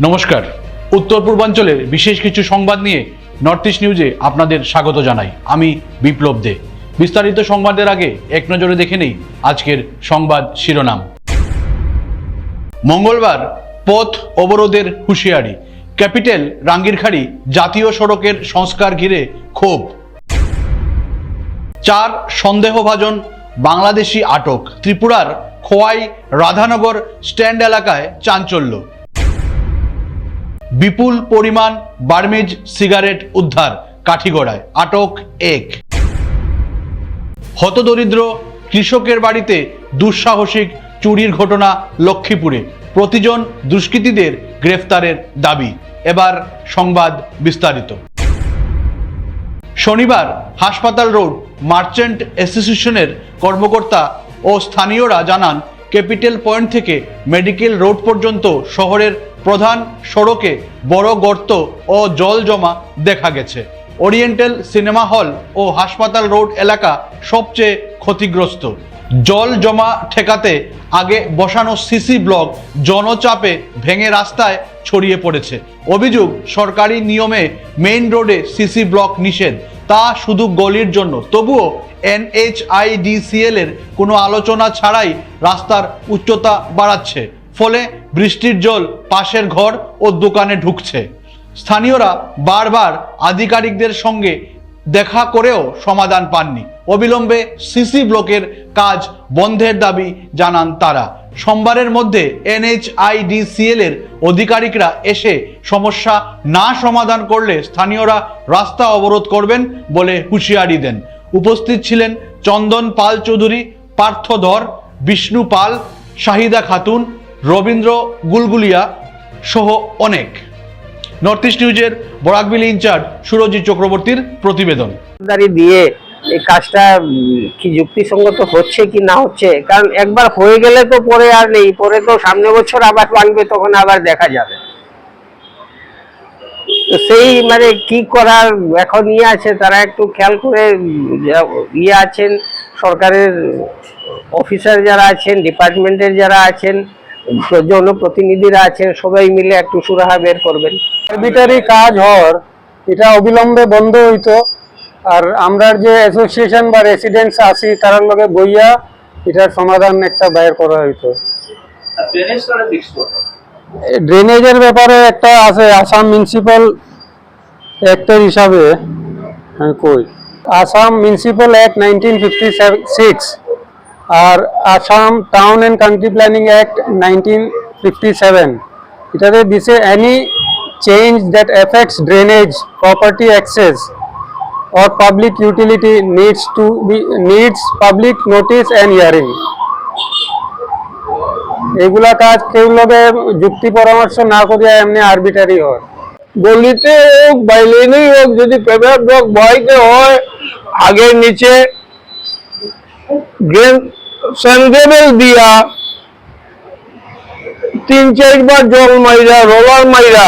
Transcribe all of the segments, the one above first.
নমস্কার। উত্তর পূর্বাঞ্চলের বিশেষ কিছু সংবাদ নিয়ে নর্থ ইস্ট নিউজে আপনাদের স্বাগত জানাই। আমি বিপ্লব দে। বিস্তারিত সংবাদের আগে এক নজরে দেখে নেই আজকের সংবাদ শিরোনাম। মঙ্গলবার পথ অবরোধের হুঁশিয়ারি, ক্যাপিটাল রাঙ্গিরখাড়ি জাতীয় সড়কের সংস্কার ঘিরে ক্ষোভ। 4 সন্দেহভাজন বাংলাদেশি আটক, ত্রিপুরার খোয়াই রাধানগর স্ট্যান্ড এলাকায় চাঞ্চল্য। বিপুল পরিমাণ বার্মিজ সিগারেট উদ্ধার, কাঠিগড়ায় আটক 1। হতদরিদ্র কৃষকের বাড়িতে দুঃসাহসিক চুরির ঘটনা লক্ষ্মীপুরে, প্রতিজন দুষ্কৃতীদের গ্রেফতারের দাবি। এবার সংবাদ বিস্তারিত। শনিবার হাসপাতাল রোড মার্চেন্ট অ্যাসোসিয়েশনের কর্মকর্তা ও স্থানীয়রা জানান, ক্যাপিটাল পয়েন্ট থেকে মেডিকেল রোড পর্যন্ত শহরের প্রধান সড়কে বড় গর্ত ও জল জমা দেখা গেছে। ওরিয়েন্টাল সিনেমা হল ও হাসপাতাল রোড এলাকা সবচেয়ে ক্ষতিগ্রস্ত। জল জমা ঠেকাতে আগে বসানো সিসি ব্লক জনচাপে ভেঙে রাস্তায় ছড়িয়ে পড়েছে। অভিযোগ, সরকারি নিয়মে মেইন রোডে সিসি ব্লক নিষেধ, তা শুধু গলির জন্য। তবুও NHIDCL এর কোনো আলোচনা ছাড়াই রাস্তার উচ্চতা বাড়াচ্ছে, ফলে বৃষ্টির জল পাশের ঘর ও দোকানে ঢুকছে। স্থানীয়রা বারবার আধিকারিকদের সঙ্গে দেখা করেও সমাধান পাননি। অবিলম্বে সিসি ব্লকের কাজ বন্ধের দাবি জানান তারা। সোমবারের মধ্যে NHIDCL এর আধিকারিকরা এসে সমস্যা না সমাধান করলে স্থানীয়রা রাস্তা অবরোধ করবেন বলে হুঁশিয়ারি দেন। উপস্থিত ছিলেন চন্দন পাল চৌধুরী, পার্থ ধর, বিষ্ণু পাল, শাহিদা খাতুন, রবীন্দ্র গুলগুলিয়া সহ অনেক। নর্থ ইস্ট নিউজের বরাকবিলি ইনচার্জ সুরজিৎ চক্রবর্তীর প্রতিবেদন। দিয়ে এই কাজটা কি যুক্তিসঙ্গত হচ্ছে কি না হচ্ছে, কারণ একবার হয়ে গেলে তো পরে আর নেই, পরে তো সামনে বছর আবার ভাঙবে, তখন আবার দেখা যাবে। তো সেই কি করার এখন আছে, তারা একটু খেয়াল করে আছেন, সরকারের অফিসার যারা আছেন, ডিপার্টমেন্টের যারা আছেন, জনপ্রতিনিধিরা আছেন, সবাই মিলে একটু সুরাহা বের করবেন। আরবিটারি কাজ হওয়ার এটা অবিলম্বে বন্ধ হইতো, আর আমরা যে অ্যাসোসিয়েশন বা রেসিডেন্টস আছি তার লগে বইয়া এটার সমাধান একটা বাইর করা হইতো। ড্রেনেজের ব্যাপারে একটা আছে, আসাম মিউনিসিপাল অ্যাক্টের হিসাবে কই, আসাম মিউনিসিপাল অ্যাক্ট 1956 আর Assam town and country planning act 1957, এটাতে দিছে any change that affects drainage, property access or public utility needs public notice and hearing। এগুলা কাজ কেউ লগে যুক্তি পরামর্শ না করিয়া এমনি আরবিটারি হয়। গলিতে হোক বাইলেনেই হোক, যদি পেপার ব্লক বয়তে হয়, আগে নিচে ড্রেন স্যান্ডেবল দিয়া 3-4 বার জল মাইরা, রোলার মাইরা,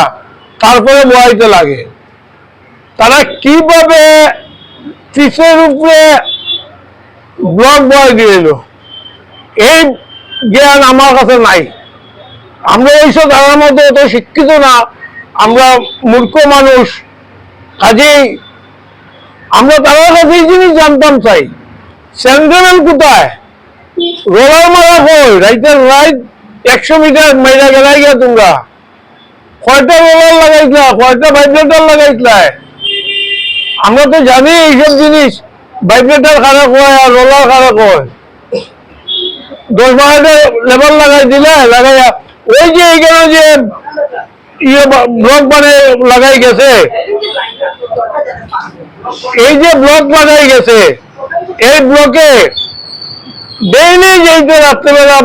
তারপরে বয়াইতে লাগে। তারা কিভাবে পিসের উপরে ব্লক বয় দিয়ে এলো, এই জ্ঞান আমার কাছে নাই। আমরা এইসব ধারার মধ্যে অত শিক্ষিত না, আমরা মূর্খ মানুষ। কাজেই আমরা তাদের কাছে এই জিনিস জানতাম চাই, স্যান্ডেবেল কোথায়, রোলার মারা কই, রাইতের রাইট 100 মিটার মাইরা গেলাই গিয়া তোমরা কয়টা রোলার লাগাইছিলা, কয়টা ভাইব্রেটর লাগাইছিলা। আমরা তো জানি এইসব জিনিস, ভাইব্রেটর খারাপ হয় আর রোলার খারাপ হয়। 10-12টা লেবার লাগাই দিলে, লাগাইয়া ওই যে এইখানে যে ব্লক লাগাই গেছে, এই যে ব্লক লাগাই গেছে, এই ব্লকে ডেইলি যেতে রাত্রেবেলা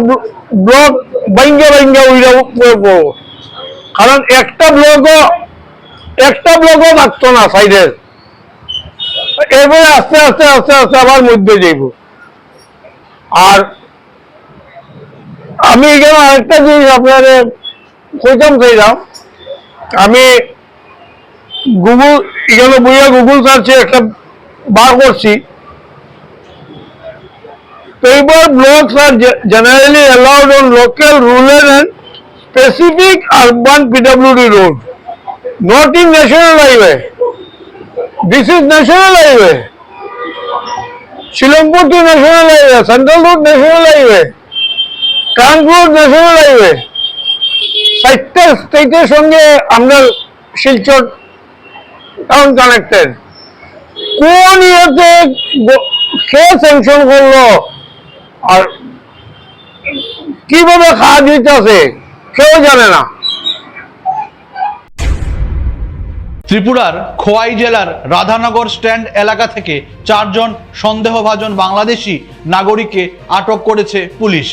ব্লক ভাঙ্গা উইরা পড়বো, কারণ একটা ব্লকও থাকতো না সাইডের। এরপরে আস্তে আস্তে আস্তে আস্তে আবার মধ্যে যাইব। আর আমি এখানে আরেকটা জিনিস আপনাদের কইতাম চাইলাম, আমি এখানে বইয়া গুগল সার্চে একটা বার করছি। Paper blocks are generally allowed on local, rural and specific urban PWD road, not in national highway. This is national highway. Shillongpur to national highway, Central Road national highway, Trunk Road national highway. চারটা স্টেটের সঙ্গে আমরা Silchar town connected. কোন ইয়েতে কে sanction করলো আর কিভাবে কাজ হইতেছে কেউ জানে না। ত্রিপুরার খোয়াই জেলার রাধানগর স্ট্যান্ড এলাকা থেকে 4 জন সন্দেহভাজন বাংলাদেশি নাগরিককে আটক করেছে পুলিশ।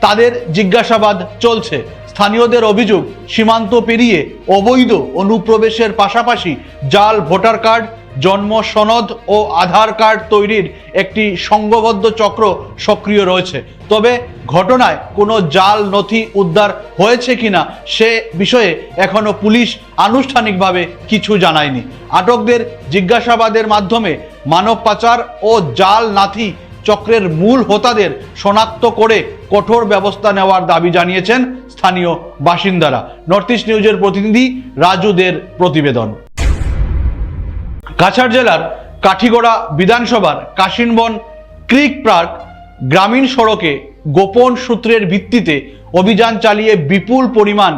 তাদের জিজ্ঞাসাবাদ চলছে। স্থানীয়দের অভিযোগ, সীমান্ত পেরিয়ে অবৈধ অনুপ্রবেশের পাশাপাশি জাল ভোটার কার্ড, জন্ম সনদ ও আধার কার্ড তৈরির একটি সংঘবদ্ধ চক্র সক্রিয় রয়েছে। তবে ঘটনায় কোনো জাল নথি উদ্ধার হয়েছে কিনা সে বিষয়ে এখনো পুলিশ আনুষ্ঠানিকভাবে কিছু জানায়নি। আটকদের জিজ্ঞাসাবাদের মাধ্যমে মানব পাচার ও জাল নাথি চক্রের মূল হোতাদের শনাক্ত করে কঠোর ব্যবস্থা নেওয়ার দাবি জানিয়েছেন স্থানীয় বাসিন্দারা। নর্থ ইস্ট নিউজের প্রতিনিধি রাজুদের প্রতিবেদন। কাছাড় জেলার কাঠিগড়া বিধানসভার কাশিনবন ক্রিক পার্ক গ্রামীণ সড়কে গোপন সূত্রের ভিত্তিতে অভিযান চালিয়ে বিপুল পরিমাণ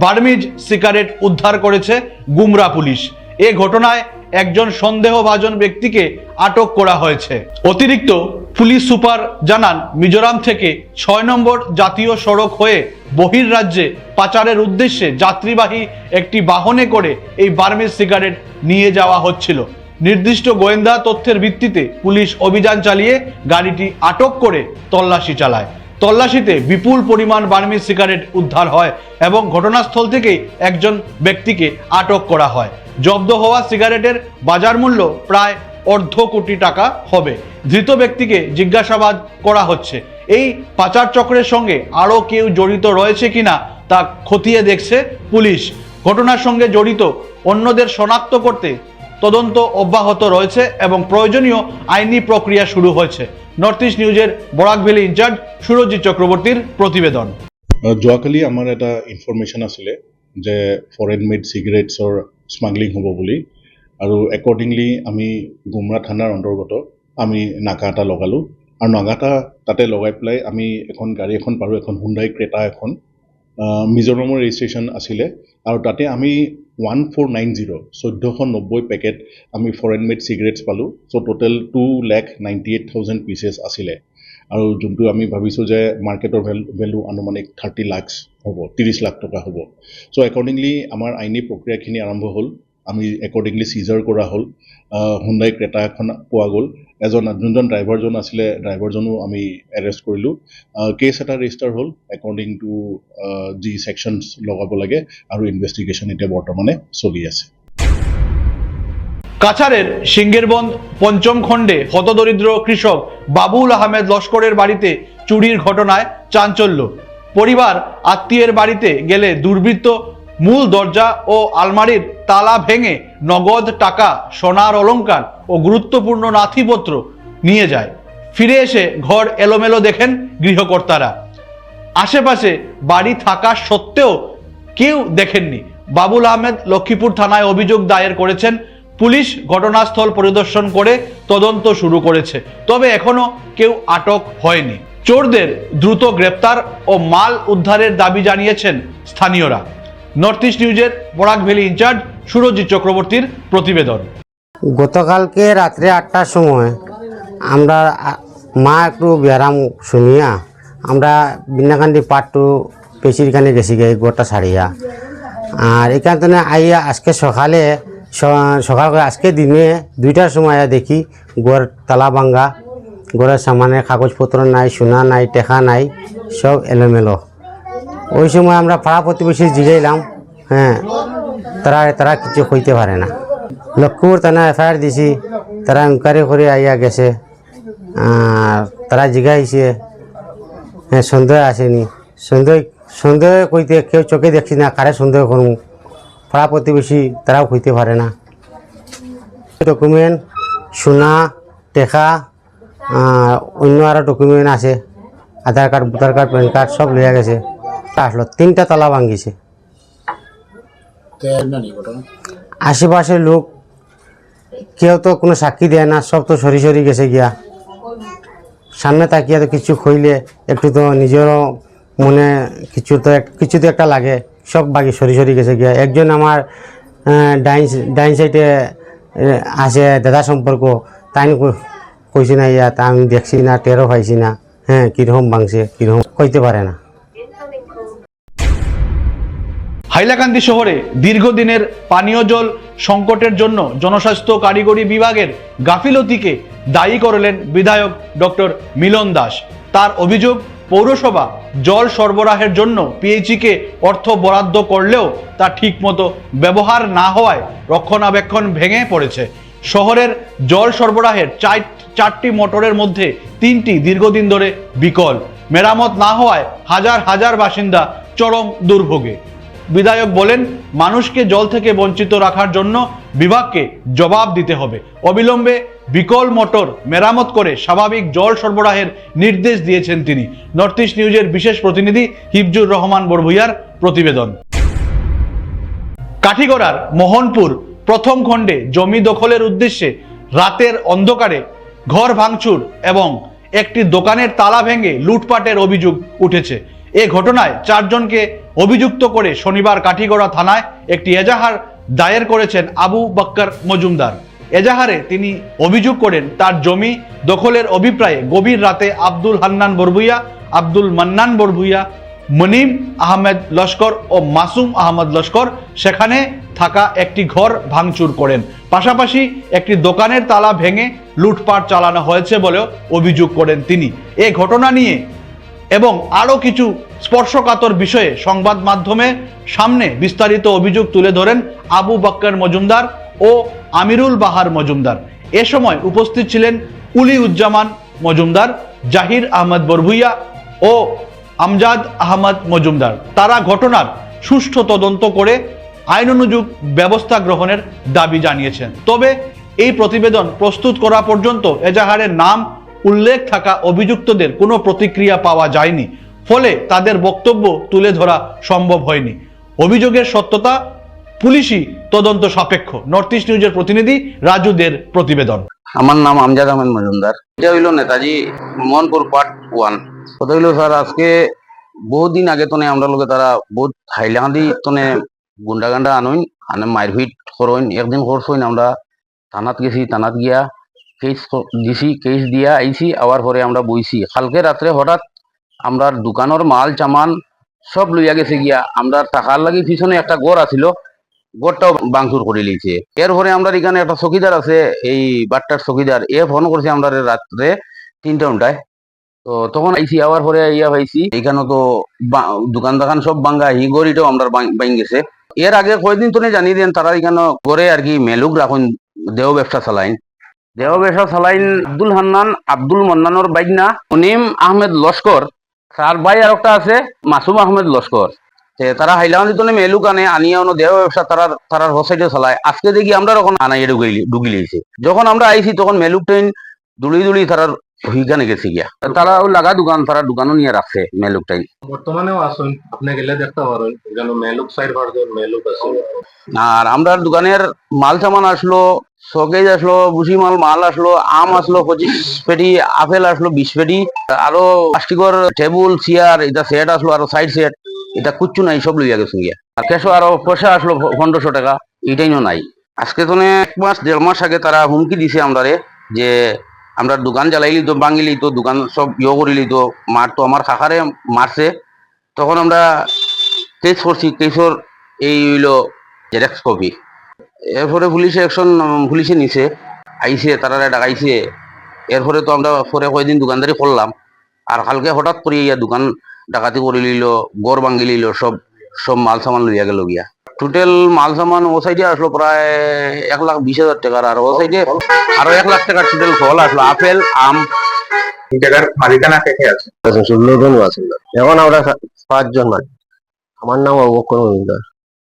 বার্মিজ সিগারেট উদ্ধার করেছে গুমরা পুলিশ। এ ঘটনায় একজন সন্দেহভাজন ব্যক্তিকে আটক করা হয়েছে। অতিরিক্ত পুলিশ সুপার জানান, মিজোরাম থেকে 6 নম্বর জাতীয় সড়ক হয়ে বহির্রাজ্যে পাচারের উদ্দেশ্যে যাত্রীবাহী একটি বাহনে করে এই বার্মিজ সিগারেট নিয়ে যাওয়া হচ্ছিল। নির্দিষ্ট গোয়েন্দা তথ্যের ভিত্তিতে পুলিশ অভিযান চালিয়ে গাড়িটি আটক করে তল্লাশি চালায়। তল্লাশিতে বিপুল পরিমাণ বার্মিজ সিগারেট উদ্ধার হয় এবং ঘটনাস্থল থেকেই একজন ব্যক্তিকে আটক করা হয়। জব্দ হওয়া সিগারেটের বাজার মূল্য প্রায় 1.5 কোটি টাকা হবে। ধৃত ব্যক্তিকে জিজ্ঞাসাবাদ করা হচ্ছে। এই পাচার চক্রের সঙ্গে আরও কেউ জড়িত রয়েছে কিনা তা খতিয়ে দেখছে পুলিশ। ঘটনার সঙ্গে জড়িত অন্যদের শনাক্ত করতে তদন্ত অব্যাহত রয়েছে এবং প্রয়োজনীয় আইনি প্রক্রিয়া শুরু হয়েছে। নর্থ ইস্ট নিউজের বরাক ভ্যালি ইনচার্জ সুরজিৎ চক্রবর্তীর প্রতিবেদন। যোৱাকালি আমাৰ এটা ইনফৰমেশ্যন আছিলে যে ফৰেন মেড চিগাৰেটছৰ স্মাগলিং হ'ব বুলি, আৰু একৰ্ডিংলি আমি গুমৰা থানাৰ অন্তৰ্গত আমি নাকা এটা লগালোঁ আৰু নাকা তাতে লগাই পেলাই আমি এখন গাড়ী এখন পাৰোঁ, এখন হুণ্ডাই ক্ৰেটা এখন মিজোৰামৰ ৰেজিষ্ট্ৰেশ্যন আছিলে, আৰু তাতে আমি 1490 পেকেট আমি ফৰেন মেড চিগাৰেটছ পালোঁ। চ' টোটেল 2,98,000 পিচেছ আছিলে, আৰু যোনটো আমি ভাবিছোঁ যে মাৰ্কেটৰ ভেলু আনুমানিক 30 লাখ হ'ব, 30 লাখ টকা হ'ব। চ' একৰ্ডিংলি আমাৰ আইনী প্ৰক্ৰিয়াখিনি আৰম্ভ হ'ল। আমি একৰ্ডিংলি চিজাৰ কৰা হ'ল। হুণ্ডাই ক্ৰেটা এখন পোৱা গ'ল। যোনজন ড্ৰাইভাৰজন আছিলে, ড্ৰাইভাৰজনো আমি এৰেষ্ট কৰিলোঁ। কেছ এটা ৰেজিষ্টাৰ হ'ল একৰ্ডিং টু যি ছেকশ্যনছ লগাব লাগে, আৰু ইনভেষ্টিগেশ্যন এতিয়া বৰ্তমানে চলি আছে। কাছাড়ের সিঙ্গেরবন্দ পঞ্চম খণ্ডে হতদরিদ্র কৃষক বাবুল আহমেদ লস্করের বাড়িতে চুরির ঘটনায় চাঞ্চল্য। পরিবার আত্মীয়ের বাড়িতে গেলে দুর্বৃত্ত মূল দরজা ও আলমারির তালা ভেঙে নগদ টাকা, সোনার অলংকার ও গুরুত্বপূর্ণ নথিপত্র নিয়ে যায়। ফিরে এসে ঘর এলোমেলো দেখেন গৃহকর্তারা। আশেপাশে বাড়ি থাকা সত্ত্বেও কেউ দেখেননি। বাবুল আহমেদ লক্ষ্মীপুর থানায় অভিযোগ দায়ের করেছেন। পুলিশ ঘটনাস্থল পরিদর্শন করে তদন্ত শুরু করেছে, তবে এখনো কেউ আটক হয়নি। চোরদের দ্রুত গ্রেপ্তার ও মাল উদ্ধারের দাবি জানিয়েছেন স্থানীয়রা। নর্থ ইস্ট নিউজের বরাক ভ্যালি ইনচার্জ সুরজিৎ চক্রবর্তীর প্রতিবেদন। গতকালকে রাত্রে 8টার সময় আমরা মা একটু ব্যারাম শুনিয়া আমরা বিনাকান্দি পাট্টু পেশিরখানে গেছি গে গোটা ছাড়িয়া, আর এখান থেকে আইয়া আজকে সকাল করে আজকে দিনে 2টার সময় দেখি গড় তালা ভাঙ্গা, গড়ের সামানে কাগজপত্র নাই, সোনা নাই, টেকা নাই, সব এলোমেলো। ওই সময় আমরা পাড়া প্রতিবেশী জিগাইলাম, হ্যাঁ তারা কিছু হইতে পারে না। লক্ষ্মীপুর থানা এফআইআর দিছি, তারা ইনকোয়ারি করে আইয়া গেছে। তারা জিগাইছে, হ্যাঁ সন্দেহ আসেনি। সন্দেহ কইতে কেউ চোখে দেখছি না, কারে সন্দেহ করবো, পাড়া প্রতিবেশী তারাও হইতে পারে না। ডকুমেন্ট, সোনা, টেকা, অন্য আরও ডকুমেন্ট আছে, Aadhaar card, voter card, PAN card সব লইয়া গেছে। আসলো, 3টা তালা ভাঙ্গিছে। আশেপাশের লোক কেউ তো কোনো সাক্ষী দেয় না, সব তো সরি সরি গেছে গিয়া। সামনে তাকিয়ে তো কিছু খইলে একটু তো নিজেরও মনে কিছু তো একটা লাগে, সব বাকি সরি সরি গেছে গিয়া। একজন আমার ডাইন সাইডে আছে দাদা সম্পর্ক, তাই কইছি না ইয়া, তা আমি দেখছি না, টেরও পাইছি না, হ্যাঁ কীরকম ভাঙছে কীরকম কইতে পারে না। হাইলাকান্দি শহরে দীর্ঘদিনের পানীয় জল সংকটের জন্য জনস্বাস্থ্য কারিগরি বিভাগের গাফিলতিকে দায়ী করলেন বিধায়ক ডক্টর মিলন দাস। তার অভিযোগ, পৌরসভা জল সরবরাহের জন্য পিএইচইকে অর্থ বরাদ্দ করলেও তা ঠিকমতো ব্যবহার না হওয়ায় রক্ষণাবেক্ষণ ভেঙে পড়েছে। শহরের জল সরবরাহের 4টি মোটরের মধ্যে 3টি দীর্ঘদিন ধরে বিকল, মেরামত না হওয়ায় হাজার হাজার বাসিন্দা চরম দুর্ভোগে। বিধায়ক বলেন, মানুষকে জল থেকে বঞ্চিত রাখার জন্য বিভাগকে জবাব দিতে হবে। অবিলম্বে বিকল মোটর মেরামত করে স্বাভাবিক জল সরবরাহের নির্দেশ দিয়েছেন তিনি। নর্থ ইস্ট নিউজের বিশেষ প্রতিনিধি হিফজুর রহমান বরভুইয়ার প্রতিবেদন। কাঠিগড়ার মোহনপুর প্রথম খণ্ডে জমি দখলের উদ্দেশ্যে রাতের অন্ধকারে ঘর ভাঙচুর এবং একটি দোকানের তালা ভেঙে লুটপাটের অভিযোগ উঠেছে। এ ঘটনায় 4 জনকে অভিযুক্ত করে শনিবার কাঠিগড়া থানায় একটি এজাহার দায়ের করেছেন আবু বক্কর মজুমদার। এজাহারে তিনি অভিযোগ করেন, তার জমি দখলের অভিপ্রায়ে গভীর রাতে আব্দুল হান্নান বরভুইয়া, আব্দুল মান্নান বরভুইয়া, মনিম আহমেদ লস্কর ও মাসুম আহমদ লস্কর সেখানে থাকা একটি ঘর ভাঙচুর করেন। পাশাপাশি একটি দোকানের তালা ভেঙে লুটপাট চালানো হয়েছে বলেও অভিযোগ করেন তিনি। এই ঘটনা নিয়ে এবং আরও কিছু স্পর্শকাতর বিষয়ে সংবাদ মাধ্যমের সামনে বিস্তারিত অভিযোগ তুলে ধরেন আবু বক্কর মজুমদার ও আমিরুল বাহার মজুমদার। এ সময় উপস্থিত ছিলেন উলিউজ্জামান মজুমদার, জাহির আহমদ বরভুইয়া ও আমজাদ আহমদ মজুমদার। তারা ঘটনার সুষ্ঠু তদন্ত করে আইনানুগ ব্যবস্থা গ্রহণের দাবি জানিয়েছেন। তবে এই প্রতিবেদন প্রস্তুত করা পর্যন্ত এজাহারের নাম উল্লেখ থাকা অভিযুক্তদের কোনো প্রতিক্রিয়া পাওয়া যায়নি, ফলে তাদের বক্তব্য তুলে ধরা সম্ভব হয়নি। অভিযোগের সত্যতা পুলিশি তদন্ত সাপেক্ষ। নর্থ ইস্ট নিউজের প্রতিনিধি রাজুদের প্রতিবেদন। আমার নাম আমজাদ আহমেদ মজুমদার। এটা হইল নেতাজি মোহনপুর পার্ট 1। কথা হইল স্যার, আজকে বহুদিন আগে তনে আমরা লোকে তারা বহুত হাইলাকান্দি তনে গুন্ডা গান্ডা আনইন আনে মারপিট করইন। একদিন করছইন, আমরা থানাত গেছি, থানাত গিয়া কেস দিছি, কেস দিয়া আইছি। আবার পরে আমরা বইছি। কালকে রাত্রে হঠাৎ আমরা দোকানের মাল চামান সব লইয়া গেছে গিয়া। আমরা টাকার লাগি পিছনে একটা গড় আছিল, গড়টাও বাংচুর করে লিয়েছে। এরপরে আমরা এখানে একটা চকিদার আছে, এই বাট্টার চকিদার, ফোন করছে আমরা রাত্রে 3টা ঘন্টায়। তো তখন আইসি, আবার পরে ইয়া পাইছি এখানে তো দোকান দোকান সব ভাঙ্গা, হি গড়িটাও আমরা বাইং গেছে। এর আগে কয়েকদিন তো জানি দেন তারা এখানে করে আর কি মেলুক রাখুন, দেহ ব্যবসা চালাইন। দেহ ব্যবসা চালাইন আব্দুল হান্নান, আব্দুল মান্নানোর বাইকনা মুনিম আহমেদ লস্কর, তার ভাই আর একটা আছে মাসুম আহমেদ লস্কর। তারা হাইলাকান্দি তো মেলুক আনে, আনিয়া অন্য দেহ ব্যবসা তারার হোসাইটে চালায়। আজকে দেখি আমরা তখন আনাইয়া ঢুকি লিয়েছে। যখন আমরা আইছি তখন মেলুক ট্রেন দুলি তারার ওইখানে গেছে গিয়া। তারা লাগা দোকান, তারা দোকানও নিয়ে রাখছে মেলুক টাইম। বর্তমানেও আসুন, আপনি গেলে দেখতে পারেন যেন মেলুক সাইড ভার্জন মেলুক আছে। আর আমরা দোকানের মাল সামান আসলো, শোকেজ আসলো, বুসি মাল আসলো, আম আসলো 25 পেটি, আপেল আসলো 20 পেটি, আরো প্লাস্টিকের টেবুল চেয়ার এটা সেট আসলো, আরো সাইড সেট, এটা কুচ্ছু নাই, সব লইয়া গেছে গিয়া। আর কেসো আরো পয়সা আসলো 1500 টাকা, এটাইও নাই। আজকে তো 1 মাস আগে তারা হুমকি দিছে আমরা যে আমরা দোকান জ্বালাইলি তো, ভাঙিলি তো, দোকান সব করিলি তো, মার তো আমার কাকারে মারছে। তখন আমরা কেস করছি, কেসর এই হইলো জেরক্স কপি। এরপরে পুলিশে নিছে, আইছে, তারা ডাকাইছে। এরপরে তো আমরা পরে কয়েকদিন দোকানদারি করলাম। আর কালকে হঠাৎ করে ইয়া দোকান ডাকাতি করে লিল, গড় ভাঙ্গি লিল, সব মাল সামান লইয়া গেল গিয়া। টোটাল মাল সামান ও সাইডে আসলো প্রায় 1,20,000 টাকার, আর ও সাইডে আরো 1 লাখ টাকার টোটাল ফল আসলো, আপেল আম। এই জায়গার মালিকানা কে কে আছে? এখন আমরা 5 জন মানে। আমার নাম আবু বক্কর মজুমদার,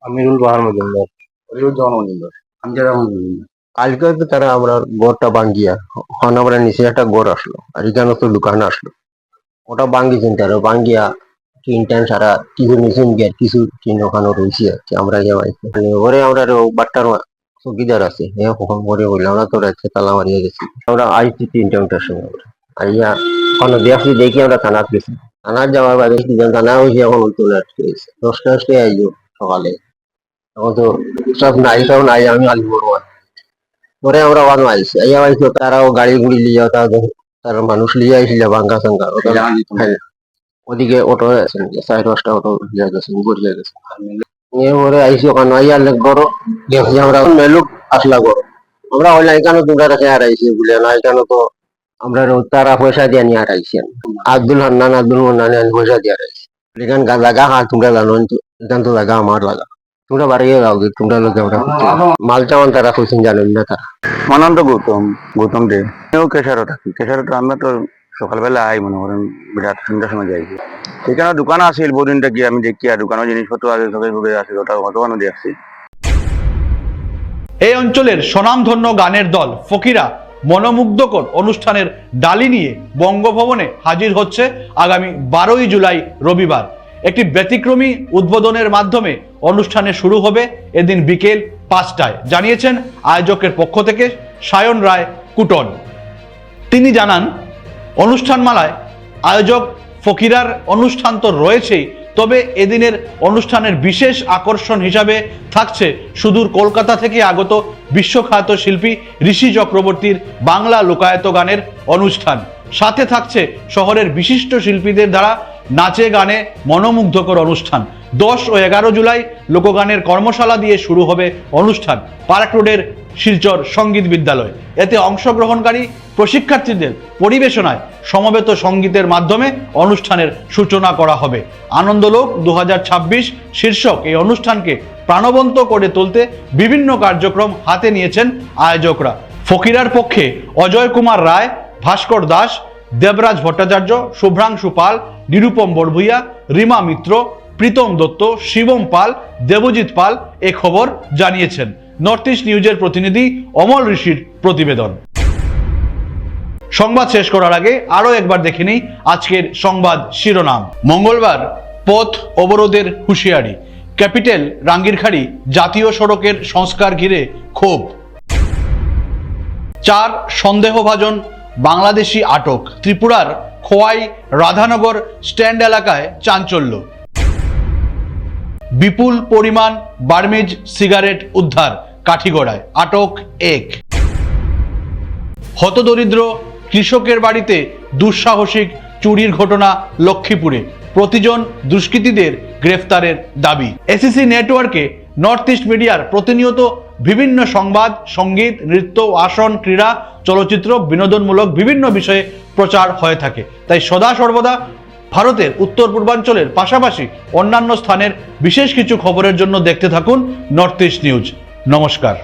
আমিরুল বাহার মজুমদার, অলিউজ্জামান মজুমদার, আমজাদ আহমেদ মজুমদার। কালকে তো তারা আমরা গড়টা ভাঙ্গিয়া, ওখান আমরা নিচে একটা গড় আসলো, আর এখানে তো দোকান আসলো, ওটা ভাঙ্গিছেন তারা, ভাঙ্গিয়া তিনটান সারা কিছু মেশিন গিয়ে কিছু চিহ্ন ওখানে রয়েছে আর কি আমরা যাওয়াই ওরে আমরা বাট্টার চৌকিদার আছে কখন করে বললাম আমরা তো রাখছে তালা মারিয়ে গেছি আমরা আইছি 3টার সময় আমরা আইয়া ওখানে দেখছি দেখি আমরা থানাত গেছি থানার যাওয়ার বাদে থানা হয়েছে এখন চলে আসতে 10টা আইলো সকালে এখন তো সব নাই সব নাই আমি আলি বড়ুয়া পরে আমরা ওখানে আইছি আইয়া আইছি তারাও গাড়ি গুড়ি লিয়ে তারা মানুষ লিয়ে আইছিল ভাঙ্গা সাঙ্গা ওদিকে অটো আছে 4-5টা অটো লিয়ে গেছে গড়িয়ে গেছে এরপরে আইসি ওখানে আইয়া বড় দেখছি আমরা মেলুক আসলা করো আমরা ওই লাইকানো তোমরা রেখে আর আইসি বলে লাইকানো তো আমরা তারা পয়সা দিয়ে নিয়ে আর আইসি আব্দুল হান্নান আব্দুল মান্নান পয়সা দিয়ে আর আইসি এখান জায়গা তোমরা জানো এখান তো জায়গা আমার লাগা তোমরা বাড়িয়ে যাও তোমরা লোক আমরা মাল চাওয়ান তারা খুঁজছেন জানেন না তারা মানন্দ গৌতম দে কেশারও থাকি কেশারও আমরা তো সকালবেলা আই মনে করেন বিরাট 3টার সময় যাই সেখানে দোকান আছিল বহুদিনটা কি আমি দেখি আর দোকানের জিনিসপত্র আছে সবাই ভুগে আছে ওটা দোকানও দেখছি। এই অঞ্চলের স্বনামধন্য গানের দল ফকিরা মনোমুগ্ধকর অনুষ্ঠানের ডালি নিয়ে বঙ্গভবনে হাজির হচ্ছে আগামী 12ই জুলাই রবিবার। একটি ব্যতিক্রমী উদ্বোধনের মাধ্যমে অনুষ্ঠানে শুরু হবে এদিন বিকেল 5টায়, জানিয়েছেন আয়োজকের পক্ষ থেকে সায়ন রায় কুটন। তিনি জানান, অনুষ্ঠানমালায় আয়োজক ফকিরার অনুষ্ঠান তো রয়েছেই, তবে এদিনের অনুষ্ঠানের বিশেষ আকর্ষণ হিসাবে থাকছে সুদূর কলকাতা থেকে আগত বিশ্বখ্যাত শিল্পী ঋষি চক্রবর্তীর বাংলা লোকায়ত গানের অনুষ্ঠান। সাথে থাকছে শহরের বিশিষ্ট শিল্পীদের দ্বারা নাচে গানে মনোমুগ্ধকর অনুষ্ঠান। 10 ও 11 জুলাই লোকগানের কর্মশালা দিয়ে শুরু হবে অনুষ্ঠান পার্ক রোডের শিলচর সঙ্গীত বিদ্যালয়। এতে অংশগ্রহণকারী প্রশিক্ষার্থীদের পরিবেশনায় সমবেত সঙ্গীতের মাধ্যমে অনুষ্ঠানের সূচনা করা হবে। আনন্দলোক 2026 শীর্ষক এই অনুষ্ঠানকে প্রাণবন্ত করে তুলতে বিভিন্ন কার্যক্রম হাতে নিয়েছেন আয়োজকরা। ফকিরার পক্ষে অজয় কুমার রায়, ভাস্কর দাস, দেবরাজ ভট্টাচার্য, শুভ্রাংশু পাল, নিরুপম বড়ভুইয়া, রিমা মিত্র, প্রীতম দত্ত, শিবম পাল, দেবজিৎ পাল এ খবর জানিয়েছেন। নর্থ ইস্ট নিউজের প্রতিনিধি অমল ঋষির প্রতিবেদন। সংবাদ শেষ করার আগে আরো একবার দেখে নিই আজকের সংবাদ শিরোনাম। মঙ্গলবার পথ অবরোধের হুঁশিয়ারি, ক্যাপিটাল রাঙ্গিরখাড়ি জাতীয় সড়কের সংস্কার ঘিরে ক্ষোভ। 4 সন্দেহভাজন বাংলাদেশি আটক, ত্রিপুরার খোয়াই রাধানগর স্ট্যান্ড এলাকায় চাঞ্চল্য। বিপুল পরিমাণ বার্মিজ সিগারেট উদ্ধার, কাঠিগড়ায় আটক 1। হতদরিদ্র কৃষকের বাড়িতে দুঃসাহসিক চুরির ঘটনা লক্ষ্মীপুরে, প্রতিজন দুষ্কৃতীদের গ্রেফতারের দাবি। এসিসি নেটওয়ার্কে নর্থ ইস্ট মিডিয়ার প্রতিনিয়ত বিভিন্ন সংবাদ, সঙ্গীত, নৃত্য, আসন, ক্রীড়া, চলচ্চিত্র, বিনোদনমূলক বিভিন্ন বিষয়ে প্রচার হয়ে থাকে। তাই সদা সর্বদা ভারতের উত্তর পূর্বাঞ্চলের পাশাপাশি অন্যান্য স্থানের বিশেষ কিছু খবরের জন্য দেখতে থাকুন নর্থ ইস্ট নিউজ। নমস্কার।